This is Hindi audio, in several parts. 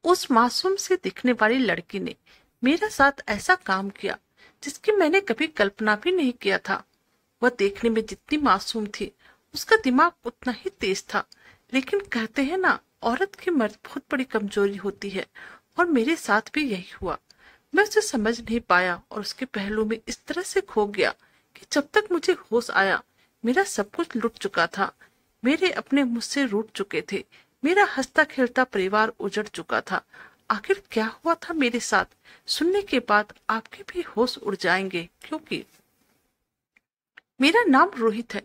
उस मासूम से दिखने वाली लड़की ने मेरे साथ ऐसा काम किया जिसकी मैंने कभी कल्पना भी नहीं किया था। वह देखने में जितनी मासूम थी, उसका दिमाग उतना ही तेज था। लेकिन कहते हैं ना, औरत की मर्द बहुत बड़ी कमजोरी होती है, और मेरे साथ भी यही हुआ। मैं उसे समझ नहीं पाया और उसके पहलू में इस तरह से खो गया कि जब तक मुझे होश आया, मेरा सब कुछ लुट चुका था। मेरे अपने मुझसे रूठ चुके थे। मेरा हंसता खेलता परिवार उजड़ चुका था। आखिर क्या हुआ था मेरे साथ? सुनने के बाद आपके भी होश उड़ जाएंगे, क्योंकि मेरा नाम रोहित है।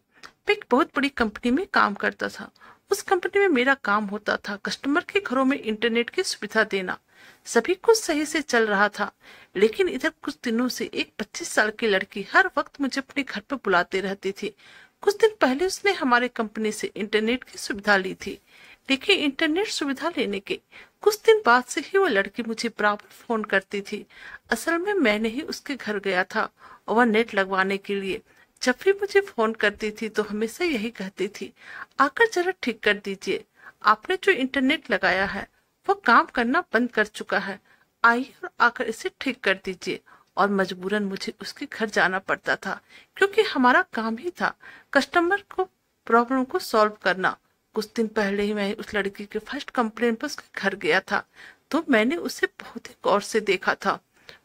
मैं एक बहुत बड़ी कंपनी में काम करता था। उस कंपनी में मेरा काम होता था कस्टमर के घरों में इंटरनेट की सुविधा देना। सभी कुछ सही से चल रहा था, लेकिन इधर कुछ दिनों से एक 25 साल की लड़की हर वक्त मुझे अपने घर पर बुलाते रहती थी। कुछ दिन पहले उसने हमारे कंपनी से इंटरनेट की सुविधा ली थी, लेकिन इंटरनेट सुविधा लेने के कुछ दिन बाद से ही वो लड़की मुझे बराबर फोन करती थी। असल में मैंने ही उसके घर गया था और वह नेट लगवाने के लिए। जब भी मुझे फोन करती थी तो हमेशा यही कहती थी, आकर जरा ठीक कर दीजिए, आपने जो इंटरनेट लगाया है वो काम करना बंद कर चुका है, आइए और आकर इसे ठीक कर दीजिए। और मजबूरन मुझे उसके घर जाना पड़ता था, क्योंकि हमारा काम ही था कस्टमर को प्रॉब्लम को सॉल्व करना। कुछ दिन पहले ही मैं उस लड़की के फर्स्ट कंप्लेन पर उसके घर गया था, तो मैंने उसे बहुत ही गौर से देखा था।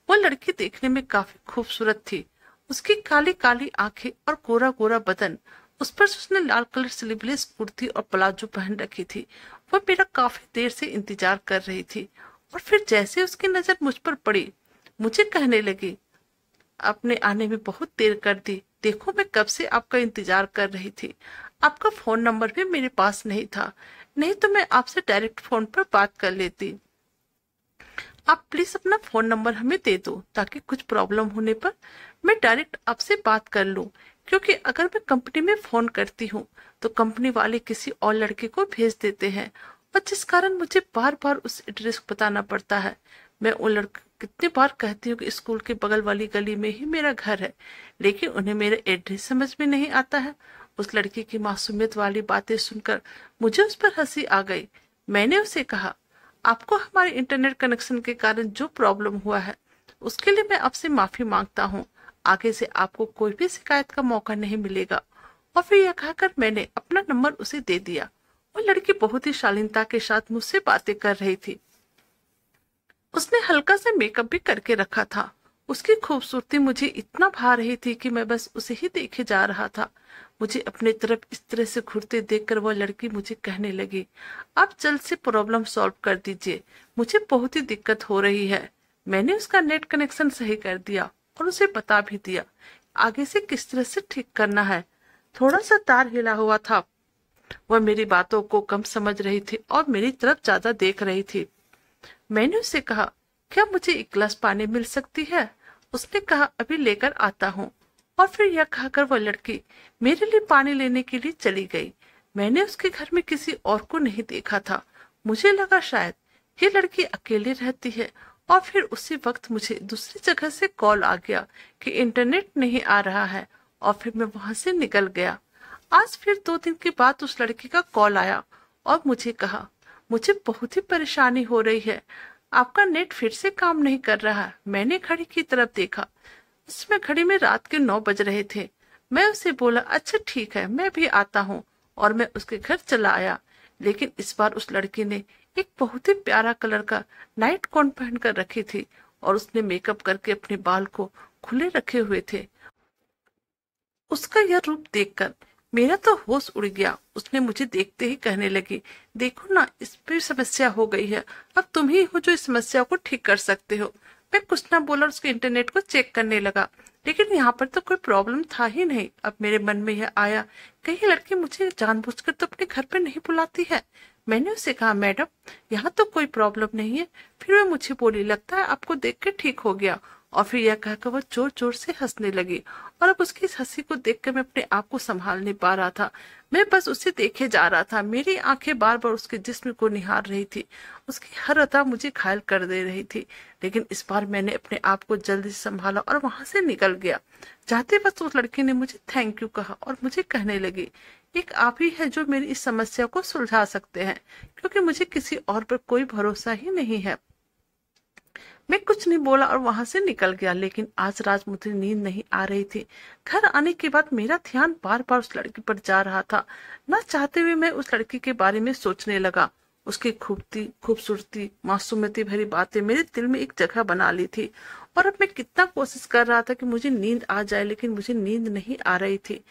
वो लड़की देखने में काफी खूबसूरत थी। उसकी काली काली आंखें और गोरा गोरा बदन, उस पर उसने लाल कलर स्लीवलेस कुर्ती और प्लाजो पहन रखी थी। वह मेरा काफी देर से इंतजार कर रही थी, और फिर जैसे उसकी नजर मुझ पर पड़ी, मुझे कहने लगी, आपने आने में बहुत देर कर दी। देखो, मैं कब से आपका इंतजार कर रही थी। आपका फोन नंबर भी मेरे पास नहीं था, नहीं तो मैं आपसे डायरेक्ट फोन पर बात कर लेती। आप प्लीज अपना फोन नंबर हमें दे दो, ताकि कुछ प्रॉब्लम होने पर मैं डायरेक्ट आपसे बात कर लूं। क्योंकि अगर मैं कंपनी में फोन करती हूँ तो कंपनी वाले किसी और लड़के को भेज देते हैं, और जिस कारण मुझे बार बार उस एड्रेस बताना पड़ता है। मैं उन लड़के कितनी बार कहती हूँ कि स्कूल के बगल वाली गली में ही मेरा घर है, लेकिन उन्हें मेरा एड्रेस समझ में नहीं आता है। उस लड़की की मासूमियत वाली बातें सुनकर मुझे उस पर हंसी आ गई। मैंने उसे कहा, आपको हमारे इंटरनेट कनेक्शन के कारण जो प्रॉब्लम हुआ है, उसके लिए मैं आपसे माफी मांगता हूँ। आगे से आपको कोई भी शिकायत का मौका नहीं मिलेगा। और फिर यह कहकर मैंने अपना नंबर उसे दे दिया। वो लड़की बहुत ही शालीनता के साथ मुझसे बातें कर रही थी। उसने हल्का सा मेकअप भी करके रखा था। उसकी खूबसूरती मुझे इतना भा रही थी कि मैं बस उसे ही देखे जा रहा था। मुझे अपनी तरफ इस तरह से घूरते देखकर वह लड़की मुझे कहने लगी, आप जल्द से प्रॉब्लम सॉल्व कर दीजिए, मुझे बहुत ही दिक्कत हो रही है। मैंने उसका नेट कनेक्शन सही कर दिया और उसे बता भी दिया आगे से किस तरह से ठीक करना है। थोड़ा सा तार हिला हुआ था। वह मेरी बातों को कम समझ रही थी और मेरी तरफ ज्यादा देख रही थी। मैंने उससे कहा, क्या मुझे एक गिलास पानी मिल सकती है? उसने कहा, अभी लेकर आता हूँ। और फिर यह कहकर वह लड़की मेरे लिए पानी लेने के लिए चली गई। मैंने उसके घर में किसी और को नहीं देखा था। मुझे लगा शायद ये लड़की अकेली रहती है। और फिर उसी वक्त मुझे दूसरी जगह से कॉल आ गया कि इंटरनेट नहीं आ रहा है, और फिर मैं वहां से निकल गया। आज फिर 2 दिन के बाद उस लड़की का कॉल आया और मुझे कहा, मुझे बहुत ही परेशानी हो रही है, आपका नेट फिर से काम नहीं कर रहा है। मैंने घड़ी की तरफ देखा, उसमें घड़ी में रात के 9 बज रहे थे। मैं उसे बोला, अच्छा ठीक है, मैं भी आता हूँ, और मैं उसके घर चला आया। लेकिन इस बार उस लड़की ने एक बहुत ही प्यारा कलर का नाइट कोट पहन कर रखी थी, और उसने मेकअप करके अपने बाल को खुले रखे हुए थे। उसका यह रूप देखकर मेरा तो होश उड़ गया। उसने मुझे देखते ही कहने लगी, देखो ना, इस पे समस्या हो गई है, अब तुम ही हो जो इस समस्या को ठीक कर सकते हो। मैं कुछ ना बोला और उसके इंटरनेट को चेक करने लगा, लेकिन यहाँ पर तो कोई प्रॉब्लम था ही नहीं। अब मेरे मन में यह आया, कहीं लड़की मुझे जानबूझकर तो अपने घर पे नहीं बुलाती है। मैंने उसे कहा, मैडम यहाँ तो कोई प्रॉब्लम नहीं है। फिर वह मुझे बोली, लगता है आपको देख के ठीक हो गया। और फिर यह कहकर वह जोर जोर से हंसने लगी और अब उसकी इस हंसी को देखकर मैं अपने आप को संभाल नहीं पा रहा था। मैं बस उसे देखे जा रहा था। मेरी आंखें बार बार उसके जिस्म को निहार रही थी। उसकी हर अदा मुझे घायल कर दे रही थी। लेकिन इस बार मैंने अपने आप को जल्दी से संभाला और वहां से निकल गया। जाते वक्त उस लड़की ने मुझे थैंक यू कहा और मुझे कहने लगी, एक आप ही है जो मेरी इस समस्या को सुलझा सकते हैं, क्योंकि मुझे किसी और पर कोई भरोसा ही नहीं है। मैं कुछ नहीं बोला और वहां से निकल गया। लेकिन आज रात मुझे नींद नहीं आ रही थी। घर आने के बाद मेरा ध्यान बार बार उस लड़की पर जा रहा था। न चाहते हुए मैं उस लड़की के बारे में सोचने लगा। उसकी खूबसूरती, मासूमियत भरी बातें मेरे दिल में एक जगह बना ली थी। और अब मैं कितना कोशिश कर रहा था कि मुझे नींद आ जाए, लेकिन मुझे नींद नहीं आ रही थी।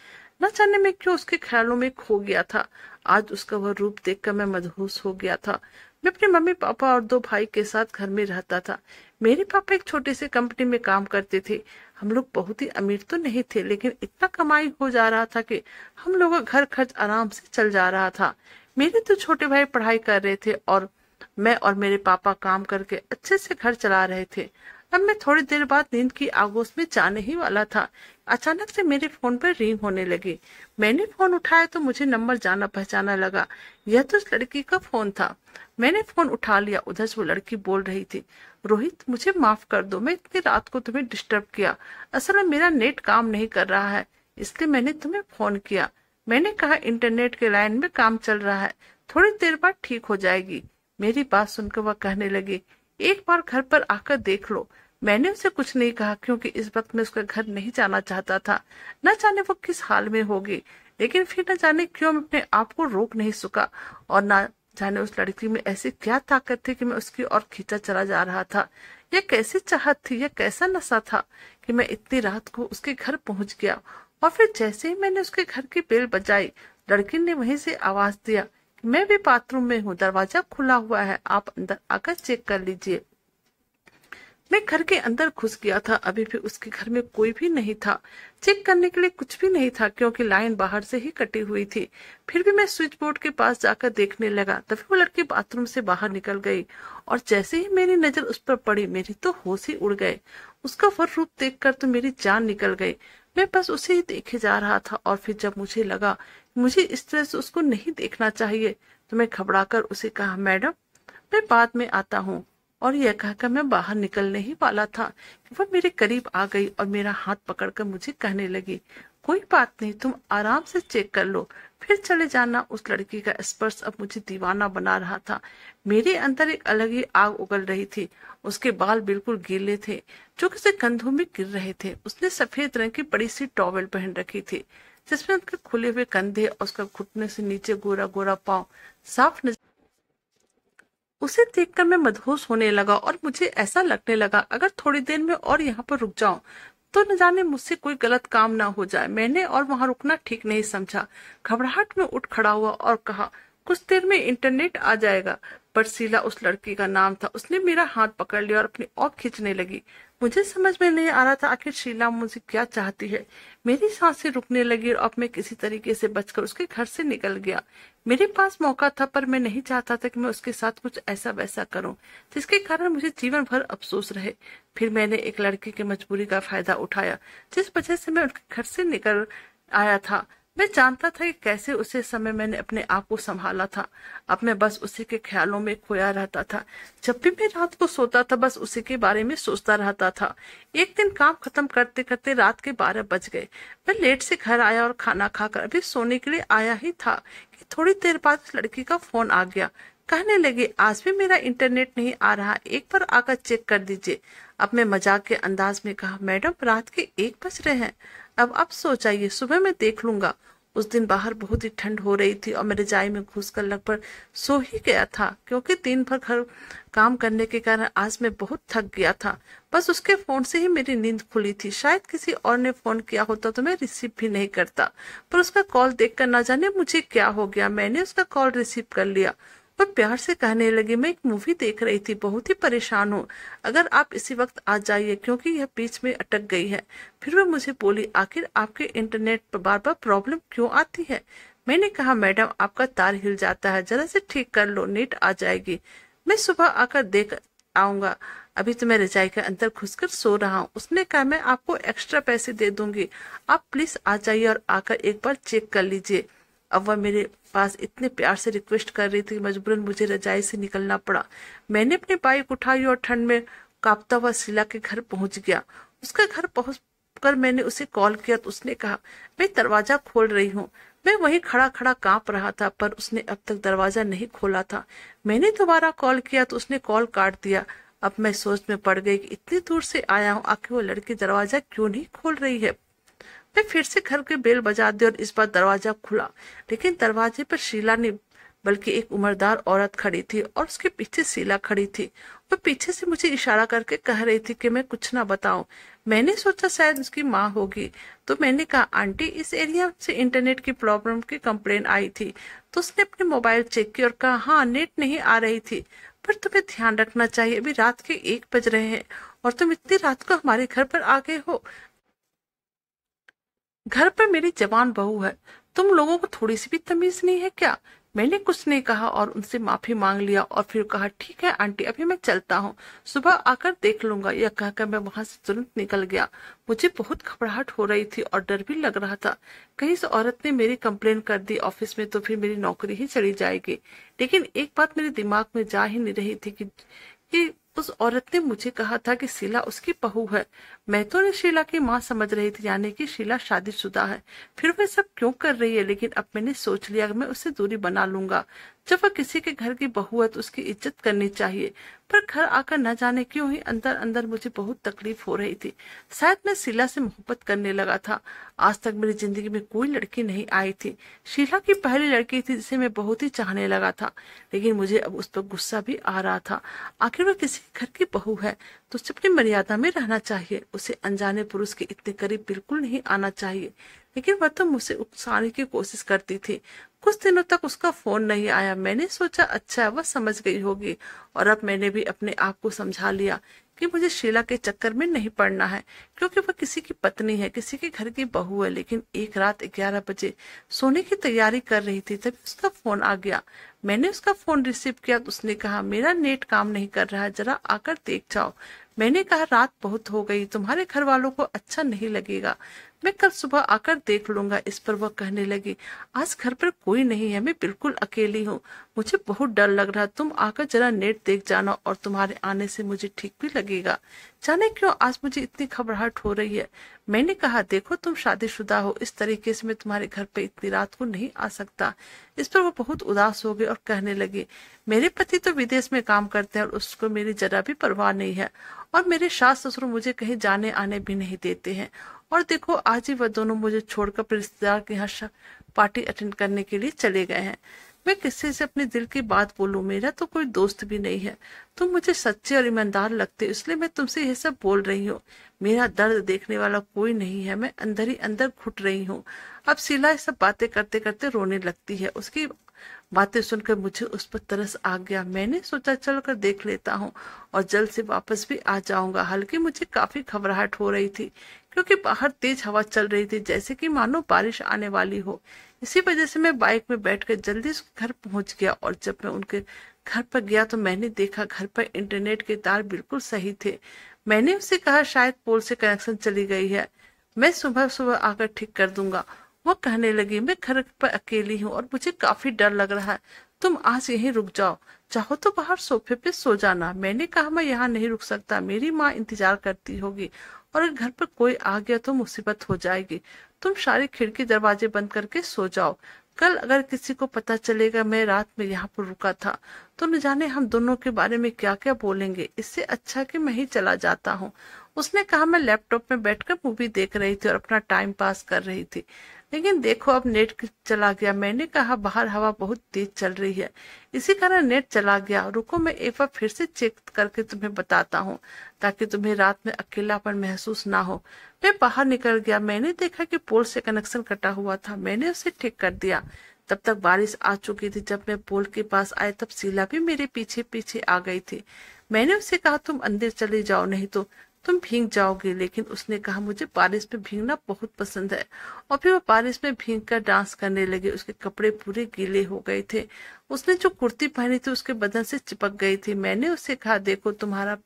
न जाने मैं क्यों उसके ख्यालों में खो गया था। आज उसका वह रूप देखकर मैं मदहोश हो गया था। मैं अपने मम्मी पापा और 2 भाई के साथ घर में रहता था। मेरे पापा एक छोटे से कंपनी में काम करते थे। हम लोग बहुत ही अमीर तो नहीं थे, लेकिन इतना कमाई हो जा रहा था कि हम लोगों का घर खर्च आराम से चल जा रहा था। मेरे 2 छोटे भाई पढ़ाई कर रहे थे और मैं और मेरे पापा काम करके अच्छे से घर चला रहे थे। अब मैं थोड़ी देर बाद नींद की आगोश में जाने ही वाला था। अचानक से मेरे फोन पर रिंग होने लगी। मैंने फोन उठाया तो मुझे नंबर जाना पहचाना लगा। यह तो उस लड़की का फोन था। मैंने फोन उठा लिया। उधर से वो लड़की बोल रही थी, रोहित मुझे माफ कर दो, मैं इतनी रात को तुम्हें डिस्टर्ब किया। असल में मेरा नेट काम नहीं कर रहा है, इसलिए मैंने तुम्हें फोन किया। मैंने कहा इंटरनेट के लाइन में काम चल रहा है, थोड़ी देर बाद ठीक हो जाएगी। मेरी बात सुनकर वह कहने लगी, एक बार घर पर आकर देख लो। मैंने उसे कुछ नहीं कहा, क्योंकि इस वक्त मैं उसका घर नहीं जाना चाहता था। न जाने वो किस हाल में होगी, लेकिन फिर न जाने क्यों मैं अपने आप को रोक नहीं सका। और न जाने उस लड़की में ऐसी क्या ताकत थी कि मैं उसकी ओर खींचा चला जा रहा था। यह कैसी चाहत थी, यह कैसा नशा था कि मैं इतनी रात को उसके घर पहुंच गया। और फिर जैसे ही मैंने उसके घर की बेल बजाई, लड़की ने वहीं से आवाज दिया कि मैं भी बाथरूम में हूँ, दरवाजा खुला हुआ है, आप अंदर आकर चेक कर लीजिए। मैं घर के अंदर घुस गया था। अभी भी उसके घर में कोई भी नहीं था। चेक करने के लिए कुछ भी नहीं था, क्योंकि लाइन बाहर से ही कटी हुई थी। फिर भी मैं स्विच बोर्ड के पास जाकर देखने लगा। तभी वो लड़की बाथरूम से बाहर निकल गई और जैसे ही मेरी नजर उस पर पड़ी, मेरी तो होश ही उड़ गए। उसका वो रूप देखकर तो मेरी जान निकल गई। मैं बस उसे ही देखे जा रहा था। और फिर जब मुझे लगा मुझे इस तरह से उसको नहीं देखना चाहिए, तो मैं घबराकर उसे कहा, मैडम मैं बाद में आता हूँ। और यह कहकर मैं बाहर निकलने ही वाला था कि वह मेरे करीब आ गई और मेरा हाथ पकड़कर मुझे कहने लगी, कोई बात नहीं, तुम आराम से चेक कर लो, फिर चले जाना। उस लड़की का स्पर्श अब मुझे दीवाना बना रहा था। मेरे अंदर एक अलग ही आग उगल रही थी। उसके बाल बिल्कुल गीले थे, जो किसी कंधों में गिर रहे थे। उसने सफेद रंग की बड़ी सी टॉवेल पहन रखी थी, जिसमें उनके खुले हुए कंधे और उसका घुटने से नीचे गोरा गोरा पाँव साफ नजर। उसे देखकर मैं मदहोश होने लगा और मुझे ऐसा लगने लगा, अगर थोड़ी देर में और यहाँ पर रुक जाऊं तो न जाने मुझसे कोई गलत काम ना हो जाए। मैंने और वहां रुकना ठीक नहीं समझा। घबराहट में उठ खड़ा हुआ और कहा, कुछ देर में इंटरनेट आ जाएगा। पर शीला उस लड़की का नाम था। उसने मेरा हाथ पकड़ लिया और अपनी ओर खींचने लगी। मुझे समझ में नहीं आ रहा था आखिर शीला मुझे क्या चाहती है। मेरी सांसें रुकने लगी और अब मैं किसी तरीके से बचकर उसके घर से निकल गया। मेरे पास मौका था, पर मैं नहीं चाहता था कि मैं उसके साथ कुछ ऐसा वैसा करूं जिसके कारण मुझे जीवन भर अफसोस रहे। फिर मैंने एक लड़की की मजबूरी का फायदा उठाया, जिस वजह से मैं उनके घर से निकल आया था। मैं जानता था कि कैसे उसे समय मैंने अपने आप को संभाला था। अब मैं बस उसी के ख्यालों में खोया रहता था। जब भी मैं रात को सोता था, बस उसी के बारे में सोचता रहता था। एक दिन काम खत्म करते करते रात के 12 बज गए। मैं लेट से घर आया और खाना खाकर अभी सोने के लिए आया ही था कि थोड़ी देर बाद उस लड़की का फोन आ गया। कहने लगे, आज भी मेरा इंटरनेट नहीं आ रहा, एक बार आकर चेक कर दीजिए। अब मैं मजाक के अंदाज में कहा, मैडम रात के 1 बज रहे हैं, अब आप सो जाइए, सुबह मैं देख लूंगा। उस दिन बाहर बहुत ही ठंड हो रही थी और मैं रजाई में घुसकर लगभग सो ही गया था, क्योंकि दिन भर घर काम करने के कारण आज मैं बहुत थक गया था। बस उसके फोन से ही मेरी नींद खुली थी। शायद किसी और ने फोन किया होता तो मैं रिसीव भी नहीं करता, पर उसका कॉल देखकर ना जाने मुझे क्या हो गया, मैंने उसका कॉल रिसीव कर लिया। वह प्यार से कहने लगी, मैं एक मूवी देख रही थी, बहुत ही परेशान हूँ, अगर आप इसी वक्त आ जाइए, क्योंकि यह बीच में अटक गई है। फिर वह मुझे बोली, आखिर आपके इंटरनेट पर बार बार प्रॉब्लम क्यों आती है? मैंने कहा, मैडम आपका तार हिल जाता है, जरा से ठीक कर लो, नेट आ जाएगी। मैं सुबह आकर आऊंगा। अभी तो मैं रजाई के अंदर घुसकर सो रहा हूँ। उसने कहा मैं आपको एक्स्ट्रा पैसे दे दूंगी, आप प्लीज आ जाइए और आकर एक बार चेक कर लीजिए। अब वह मेरे पास इतने प्यार से रिक्वेस्ट कर रही थी, मजबूरन मुझे रजाई से निकलना पड़ा। मैंने अपनी बाइक उठाई और ठंड में कांपता हुआ शीला के घर पहुंच गया। उसके घर पहुंच कर मैंने उसे कॉल किया तो उसने कहा मैं दरवाजा खोल रही हूँ। मैं वहीं खड़ा खड़ा कांप रहा था, पर उसने अब तक दरवाजा नहीं खोला था। मैंने दोबारा कॉल किया तो उसने कॉल काट दिया। अब मैं सोच में पड़ गई कि इतनी दूर से आया हूँ, आखिर वो लड़की दरवाजा क्यों नहीं खोल रही है। मैं फिर से घर के बेल बजा दी और इस बार दरवाजा खुला, लेकिन दरवाजे पर शीला नहीं बल्कि एक उम्रदार औरत खड़ी थी और उसके पीछे शीला खड़ी थी। वह पीछे से मुझे इशारा करके कह रही थी कि मैं कुछ ना बताऊं। मैंने सोचा शायद उसकी माँ होगी, तो मैंने कहा आंटी इस एरिया से इंटरनेट की प्रॉब्लम की कंप्लेन आई थी। तो उसने अपने मोबाइल चेक किया और कहा हाँ नेट नहीं आ रही थी, पर तुम्हें ध्यान रखना चाहिए, अभी रात के 1 बज रहे हैं और तुम इतनी रात को हमारे घर पर आ गए हो। घर पर मेरी जवान बहू है, तुम लोगों को थोड़ी सी भी तमीज नहीं है क्या। मैंने कुछ नहीं कहा और उनसे माफी मांग लिया और फिर कहा ठीक है आंटी अभी मैं चलता हूँ, सुबह आकर देख लूंगा। यह कहकर मैं वहां से तुरंत निकल गया। मुझे बहुत घबराहट हो रही थी और डर भी लग रहा था, कहीं इस औरत ने मेरी कंप्लेन कर दी ऑफिस में तो फिर मेरी नौकरी ही चली जाएगी। लेकिन एक बात मेरे दिमाग में जा ही नहीं रही थी कि उस औरत ने मुझे कहा था कि शीला उसकी बहू है। मैं तो उन्हें शीला की माँ समझ रही थी, यानी कि शीला शादीशुदा है। फिर वह सब क्यों कर रही है। लेकिन अब मैंने सोच लिया कि मैं उससे दूरी बना लूंगा। जब वह किसी के घर की बहू है तो उसकी इज्जत करनी चाहिए। पर घर आकर न जाने क्यों ही अंदर अंदर मुझे बहुत तकलीफ हो रही थी। शायद मैं शीला से मोहब्बत करने लगा था। आज तक मेरी जिंदगी में कोई लड़की नहीं आई थी। शीला की पहली लड़की थी जिसे मैं बहुत ही चाहने लगा था, लेकिन मुझे अब उस पर गुस्सा भी आ रहा था। आखिर वह किसी घर की बहू है तो उसे अपनी मर्यादा में रहना चाहिए। उसे अनजाने पुरुष के इतने करीब बिल्कुल नहीं आना चाहिए। लेकिन वह तो मुझसे उकसाने की कोशिश करती थी। कुछ दिनों तक उसका फोन नहीं आया। मैंने सोचा अच्छा वह समझ गई होगी, और अब मैंने भी अपने आप को समझा लिया कि मुझे शीला के चक्कर में नहीं पड़ना है, क्योंकि वह किसी की पत्नी है, किसी के घर की बहू है। लेकिन एक रात 11 बजे सोने की तैयारी कर रही थी तभी उसका फोन आ गया। मैंने उसका फोन रिसीव किया तो उसने कहा मेरा नेट काम नहीं कर रहा है, जरा आकर देख जाओ। मैंने कहा रात बहुत हो गई, तुम्हारे घर वालों को अच्छा नहीं लगेगा, मैं कल सुबह आकर देख लूंगा। इस पर वह कहने लगी आज घर पर कोई नहीं है, मैं बिल्कुल अकेली हूँ, मुझे बहुत डर लग रहा है, तुम आकर जरा नेट देख जाना और तुम्हारे आने से मुझे ठीक भी लगेगा। जाने क्यों आज मुझे इतनी घबराहट हो रही है। मैंने कहा देखो तुम शादीशुदा हो, इस तरीके से मैं तुम्हारे घर पे इतनी रात को नहीं आ सकता। इस पर वो बहुत उदास हो गई और कहने लगी मेरे पति तो विदेश में काम करते हैं और उसको मेरी जरा भी परवाह नहीं है, और मेरे सास ससुर मुझे कहीं जाने आने भी नहीं देते हैं। और देखो आज ही वह दोनों मुझे छोड़कर अपने रिश्तेदार के यहाँ पार्टी अटेंड करने के लिए चले गए हैं। मैं किसी से अपने दिल की बात बोलूं, मेरा तो कोई दोस्त भी नहीं है। तुम मुझे सच्चे और ईमानदार लगते हो, इसलिए मैं तुमसे यह सब बोल रही हूँ। मेरा दर्द देखने वाला कोई नहीं है, मैं अंदर ही अंदर घुट रही हूँ। अब शीला ये सब बातें करते करते रोने लगती है। उसकी बातें सुनकर मुझे उस पर तरस आ गया। मैंने सोचा चल कर देख लेता हूँ और जल्द से वापस भी आ जाऊंगा। हालांकि मुझे काफी घबराहट हो रही थी, क्योंकि बाहर तेज हवा चल रही थी जैसे कि मानो बारिश आने वाली हो। इसी वजह से मैं बाइक में बैठकर जल्दी उसके घर पहुंच गया, और जब मैं उनके घर पर गया तो मैंने देखा घर पर इंटरनेट के तार बिल्कुल सही थे। मैंने उससे कहा शायद पोल से कनेक्शन चली गई है, मैं सुबह सुबह आकर ठीक कर दूंगा। वो कहने लगी मैं घर पर अकेली हूँ और मुझे काफी डर लग रहा है, तुम आज यहीं रुक जाओ, चाहो तो बाहर सोफे पे सो जाना। मैंने कहा मैं यहाँ नहीं रुक सकता, मेरी माँ इंतजार करती होगी और अगर घर पर कोई आ गया तो मुसीबत हो जाएगी। तुम सारी खिड़की दरवाजे बंद करके सो जाओ। कल अगर किसी को पता चलेगा मैं रात में यहाँ पर रुका था तो न जाने हम दोनों के बारे में क्या क्या बोलेंगे। इससे अच्छा कि मैं ही चला जाता हूँ। उसने कहा मैं लैपटॉप में बैठकर मूवी देख रही थी और अपना टाइम पास कर रही थी, लेकिन देखो अब नेट चला गया। मैंने कहा बाहर हवा बहुत तेज चल रही है, इसी कारण नेट चला गया। रुको मैं एक बार फिर से चेक करके तुम्हें बताता हूँ, ताकि तुम्हें रात में अकेलापन महसूस ना हो। मैं बाहर निकल गया। मैंने देखा कि पोल से कनेक्शन कटा हुआ था, मैंने उसे ठीक कर दिया। तब तक बारिश आ चुकी थी। जब मैं पोल के पास आया तब शीला भी मेरे पीछे पीछे आ गई थी। मैंने उससे कहा तुम अंदर चली जाओ, नहीं तो तुम भीग जाओगे। लेकिन उसने कहा मुझे बारिश में भीगना बहुत पसंद है। और फिर वो बारिश में भीग कर डांस करने लगे। उसके कपड़े पूरे गीले हो गए थे। उसने जो कुर्ती पहनी थी उसके बदन से चिपक गई थी। मैंने उससे कहा देखो तुम्हारा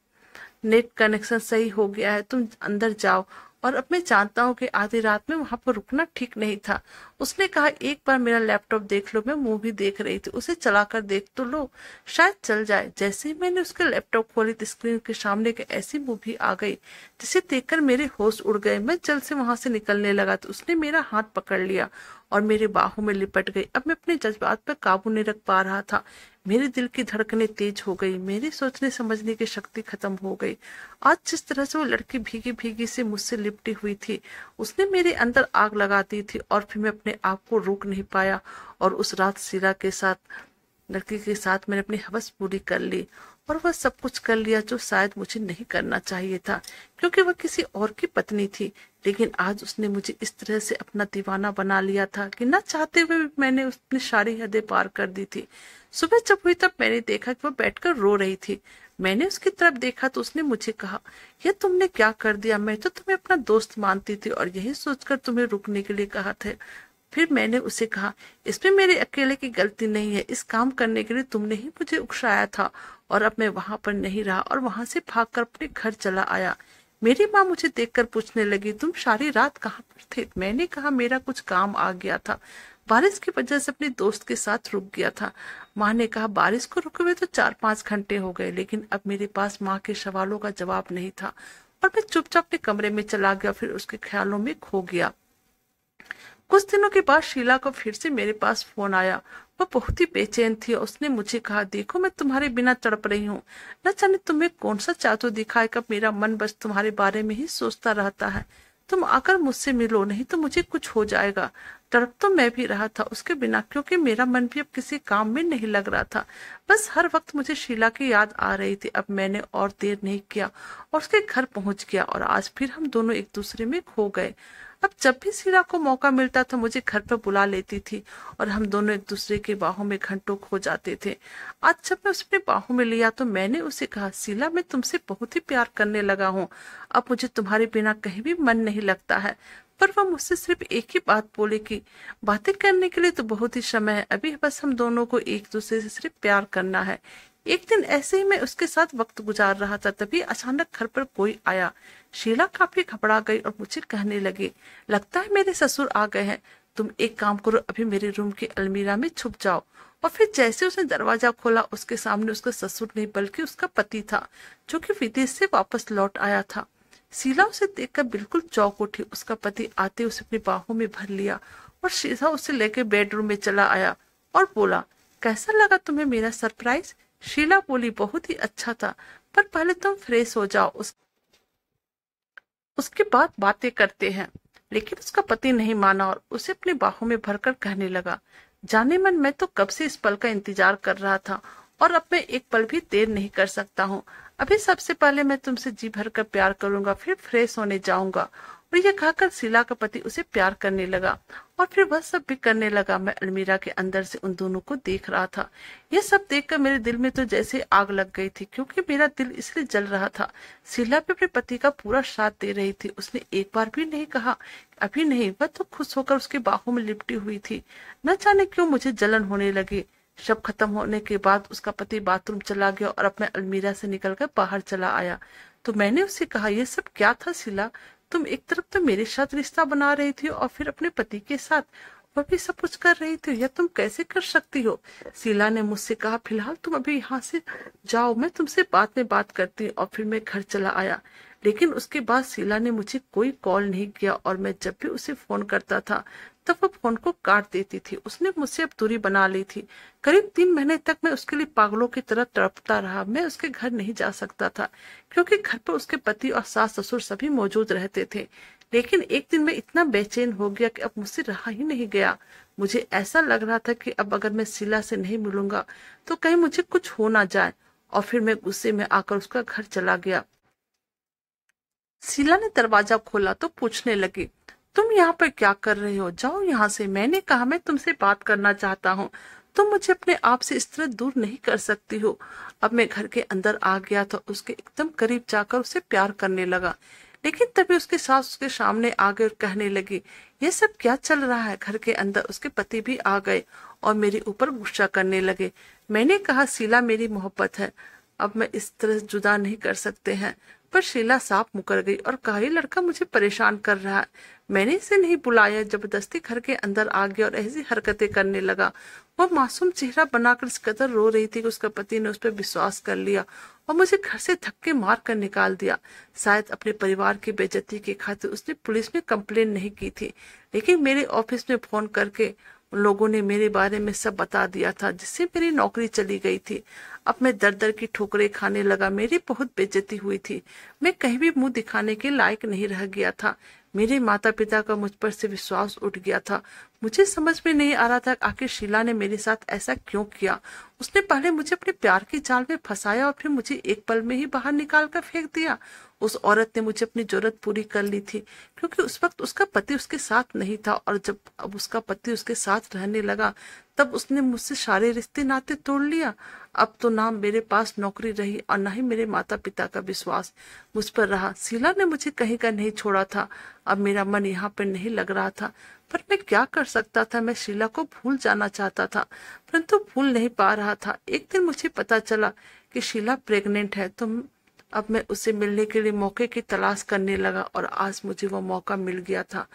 नेट कनेक्शन सही हो गया है, तुम अंदर जाओ। और अब मैं जानता हूँ कि आधी रात में वहां पर रुकना ठीक नहीं था। उसने कहा एक बार मेरा लैपटॉप देख लो, मैं मूवी देख रही थी, उसे चलाकर देख तो लो, शायद चल जाए। जैसे ही मैंने उसके लैपटॉप खोली तो स्क्रीन के सामने एक ऐसी मूवी आ गई जिसे देखकर मेरे होश उड़ गए। मैं जल्द से वहां से निकलने लगा तो उसने मेरा हाथ पकड़ लिया और मेरे बाहों में लिपट गई। अब मैं अपने जज्बात पर काबू नहीं रख पा रहा था। मेरे दिल की धड़कनें तेज हो गई, मेरी सोचने समझने की शक्ति खत्म हो गई। आज जिस तरह से वो लड़की भीगी भीगी से मुझसे लिपटी हुई थी, उसने मेरे अंदर आग लगा दी थी। और फिर मैं अपने आप को रोक नहीं पाया और उस रात शीला के साथ, लड़की के साथ मैंने अपनी हवस पूरी कर ली। और वह सब कुछ कर लिया जो शायद मुझे नहीं करना चाहिए था, क्योंकि वह किसी और की पत्नी थी। लेकिन आज उसने मुझे इस तरह से अपना दीवाना बना लिया था कि न चाहते हुए भी मैंने उसने सारी हदें पार कर दी थी। सुबह जब हुई तब मैंने देखा कि वह बैठकर रो रही थी। मैंने उसकी तरफ देखा तो उसने मुझे कहा, यह तुमने क्या कर दिया? मैं तो तुम्हें अपना दोस्त मानती थी और यही सोचकर तुम्हें रुकने के लिए कहा था। फिर मैंने उसे कहा, इसमें मेरे अकेले की गलती नहीं है, इस काम करने के लिए तुमने ही मुझे उकसाया था। और अब मैं वहां पर नहीं रहा और वहां से भागकर अपने घर चला आया। मेरी माँ मुझे देखकर पूछने लगी, तुम सारी रात कहाँ पर थे? मैंने कहा मेरा कुछ काम आ गया था, बारिश की वजह से अपने दोस्त के साथ रुक गया था। माँ ने कहा बारिश को रुके हुए तो 4-5 घंटे हो गए। लेकिन अब मेरे पास माँ के सवालों का जवाब नहीं था और मैं चुपचाप अपने कमरे में चला गया, फिर उसके ख्यालों में खो गया। कुछ दिनों के बाद शीला को फिर से मेरे पास फोन आया। वह बहुत ही बेचैन थी और उसने मुझे कहा, देखो मैं तुम्हारे बिना तड़प रही हूँ। न जाने तुम्हें कौन सा जादू दिखाए कब मेरा मन बस तुम्हारे बारे में ही सोचता रहता है। तुम आकर मुझसे मिलो, नहीं तो मुझे कुछ हो जाएगा। तड़प तो मैं भी रहा था उसके बिना, क्योंकि मेरा मन भी अब किसी काम में नहीं लग रहा था। बस हर वक्त मुझे शीला की याद आ रही थी। अब मैंने और देर नहीं किया और उसके घर पहुंच गया और आज फिर हम दोनों एक दूसरे में खो गए। अब जब भी शीला को मौका मिलता था मुझे घर पर बुला लेती थी और हम दोनों एक दूसरे के बाहों में घंटों खो जाते थे। आज जब मैं उसे अपने बाहों में लिया तो मैंने उसे कहा, शीला मैं तुमसे बहुत ही प्यार करने लगा हूँ। अब मुझे तुम्हारे बिना कहीं भी मन नहीं लगता है। पर वह मुझसे सिर्फ एक ही बात बोली कि बातें करने के लिए तो बहुत ही समय है, अभी बस हम दोनों को एक दूसरे से सिर्फ प्यार करना है। एक दिन ऐसे ही मैं उसके साथ वक्त गुजार रहा था, तभी अचानक घर पर कोई आया। शीला काफी घबरा गई और मुझे कहने लगी, लगता है मेरे ससुर आ गए हैं। तुम एक काम करो, अभी मेरे रूम की अलमीरा में छुप जाओ। और फिर जैसे उसने दरवाजा खोला उसके सामने उसका ससुर नहीं बल्कि उसका पति था, जो कि विदेश से वापस लौट आया था। शीला उसे देखकर बिल्कुल चौंक उठी। उसका पति आते उसे अपनी बाहों में भर लिया और शीला उसे लेकर बेडरूम में चला आया और बोला, कैसा लगा तुम्हें मेरा सरप्राइज? शीला बोली, बहुत ही अच्छा था, पर पहले तुम फ्रेश हो जाओ, उसके बाद बातें करते हैं। लेकिन उसका पति नहीं माना और उसे अपनी बाहों में भरकर कहने लगा, जाने मन मैं तो कब से इस पल का इंतजार कर रहा था और अब मैं एक पल भी देर नहीं कर सकता हूँ। अभी सबसे पहले मैं तुमसे जी भर कर प्यार करूंगा, फिर फ्रेश होने जाऊंगा। और यह कहकर शीला का पति उसे प्यार करने लगा और फिर वह सब भी करने लगा। मैं अलमीरा के अंदर से उन दोनों को देख रहा था। यह सब देखकर मेरे दिल में तो जैसे आग लग गई थी, क्योंकि मेरा दिल इसलिए जल रहा था। शीला भी अपने पति का पूरा साथ दे रही थी। उसने एक बार भी नहीं कहा अभी नहीं। वह तो खुश होकर उसके बाहों में लिपटी हुई थी। न जाने क्यों मुझे जलन होने लगी। सब खत्म होने के बाद उसका पति बाथरूम चला गया और अपने अलमीरा से निकलकर बाहर चला आया। तो मैंने उसे कहा, यह सब क्या था शीला? तुम एक तरफ तो मेरे साथ रिश्ता बना रही थी और फिर अपने पति के साथ वह भी सब कुछ कर रही थी, यह तुम कैसे कर सकती हो? शीला ने मुझसे कहा, फिलहाल तुम अभी यहाँ से जाओ, मैं तुमसे बाद में बात करती हूँ। और फिर मैं घर चला आया। लेकिन उसके बाद शीला ने मुझे कोई कॉल नहीं किया और मैं जब भी उसे फोन करता था तब वह फोन को काट देती थी। उसने मुझसे अब दूरी बना ली थी। करीब 3 महीने तक मैं उसके लिए पागलों की तरह तड़पता रहा। मैं उसके घर नहीं जा सकता था, क्योंकि घर पर उसके पति और सास ससुर सभी मौजूद रहते थे। लेकिन एक दिन मैं इतना बेचैन हो गया कि अब मुझसे रहा ही नहीं गया। मुझे ऐसा लग रहा था कि अब अगर मैं शीला से नहीं मिलूंगा तो कहीं मुझे कुछ हो ना जाए। और फिर मैं गुस्से में आकर उसका घर चला गया। शीला ने दरवाजा खोला तो पूछने लगी, तुम यहाँ पर क्या कर रहे हो? जाओ यहाँ से। मैंने कहा, मैं तुमसे बात करना चाहता हूँ। तुम मुझे अपने आप से इस तरह दूर नहीं कर सकती हो। अब मैं घर के अंदर आ गया तो उसके एकदम करीब जाकर उसे प्यार करने लगा, लेकिन तभी उसकी सास उसके सामने आ गई और कहने लगी, ये सब क्या चल रहा है। घर के अंदर उसके पति भी आ गए और मेरे ऊपर गुस्सा करने लगे। मैंने कहा, शीला मेरी मोहब्बत है, अब मैं इस तरह जुदा नहीं कर सकते हैं। पर शीला साफ मुकर गई और कहा, ये लड़का मुझे परेशान कर रहा है। मैंने इसे नहीं बुलाया, जबरदस्ती घर के अंदर आ गया और ऐसी हरकतें करने लगा। वह मासूम चेहरा बनाकर इस कदर रो रही थी कि उसका पति ने उस पर विश्वास कर लिया और मुझे घर से धक्के मार कर निकाल दिया। शायद अपने परिवार की बेइज्जती के खातिर उसने पुलिस में कंप्लेन नहीं की थी, लेकिन मेरे ऑफिस में फोन करके उन लोगों ने मेरे बारे में सब बता दिया था, जिससे मेरी नौकरी चली गई थी। अब मैं दर दर की ठोकरें खाने लगा। मेरी बहुत बेइज्जती हुई थी। मैं कहीं भी मुंह दिखाने के लायक नहीं रह गया था। मेरे माता पिता का मुझ पर से विश्वास उठ गया था। मुझे समझ में नहीं आ रहा था आखिर शीला ने मेरे साथ ऐसा क्यों किया। उसने पहले मुझे अपने प्यार के जाल में फंसाया और फिर मुझे एक पल में ही बाहर निकाल कर फेंक दिया। उस औरत ने मुझे अपनी जरूरत पूरी कर ली थी, क्योंकि उस वक्त उसका पति उसके साथ नहीं था, और जब अब उसका पति उसके साथ रहने लगा तब उसने मुझसे सारे रिश्ते नाते तोड़ लिया। अब तो ना मेरे पास नौकरी रही और ना ही मेरे माता पिता का विश्वास मुझ पर रहा। शीला ने मुझे कहीं का नहीं छोड़ा था। अब मेरा मन यहाँ पर नहीं लग रहा था, पर मैं क्या कर सकता था। मैं शीला को भूल जाना चाहता था, परंतु भूल नहीं पा रहा था। एक दिन मुझे पता चला कि शीला प्रेग्नेंट है, तो अब मैं उसे मिलने के लिए मौके की तलाश करने लगा और आज मुझे वो मौका मिल गया था।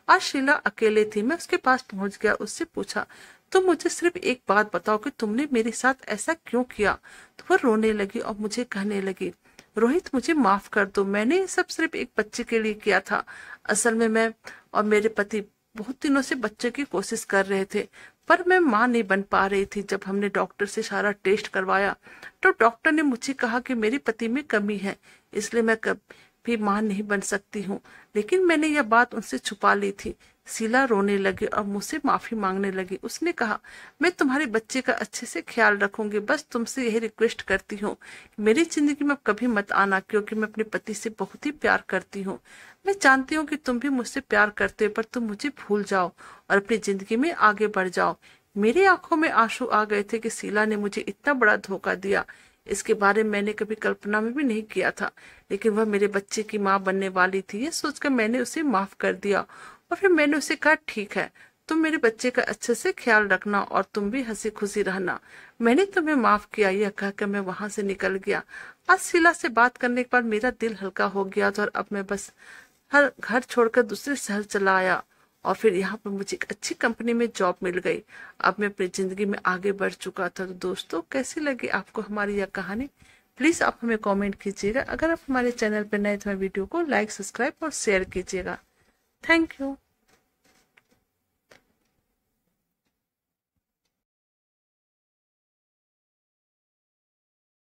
आज शीला अकेले थी। मैं उसके पास पहुंच गया, उससे पूछा, तुम मुझे सिर्फ एक बात बताओ कि तुमने मेरे साथ ऐसा क्यों किया। तो वह रोने लगी और मुझे कहने लगी, रोहित मुझे माफ कर दो, मैंने ये सब सिर्फ एक बच्चे के लिए किया था। असल में मैं और मेरे पति बहुत दिनों से बच्चे की कोशिश कर रहे थे, पर मैं माँ नहीं बन पा रही थी। जब हमने डॉक्टर से सारा टेस्ट करवाया तो डॉक्टर ने मुझे कहा कि मेरे पति में कमी है, इसलिए मैं कभी माँ नहीं बन सकती हूँ। लेकिन मैंने यह बात उनसे छुपा ली थी। शीला रोने लगी और मुझसे माफी मांगने लगी। उसने कहा, मैं तुम्हारे बच्चे का अच्छे से ख्याल रखूंगी, बस तुमसे यही रिक्वेस्ट करती हूँ कि मेरी जिंदगी में कभी मत आना, क्योंकि मैं अपने पति से बहुत ही प्यार करती हूँ। मैं जानती हूँ कि तुम भी मुझसे प्यार करते हो, पर तुम मुझे भूल जाओ और अपनी जिंदगी में आगे बढ़ जाओ। मेरी आंखों में आंसू आ गए थे कि शीला ने मुझे इतना बड़ा धोखा दिया। इसके बारे में मैंने कभी कल्पना में भी नहीं किया था, लेकिन वह मेरे बच्चे की माँ बनने वाली थी। ये सोचकर मैंने उसे माफ कर दिया और फिर मैंने उसे कहा, ठीक है, तुम मेरे बच्चे का अच्छे से ख्याल रखना और तुम भी हंसी खुशी रहना, मैंने तुम्हें माफ किया। यह कहकर मैं वहां से निकल गया। आज शीला से बात करने के बाद मेरा दिल हल्का हो गया था और अब मैं बस हर घर छोड़कर दूसरे शहर चला आया और फिर यहाँ पर मुझे एक अच्छी कंपनी में जॉब मिल गई। अब मैं अपनी जिंदगी में आगे बढ़ चुका था। तो दोस्तों, कैसी लगी आपको हमारी यह कहानी? प्लीज आप हमें कमेंट कीजिएगा। अगर आप हमारे चैनल पर नए तो हमारे वीडियो को लाइक, सब्सक्राइब और शेयर कीजिएगा। Thank you.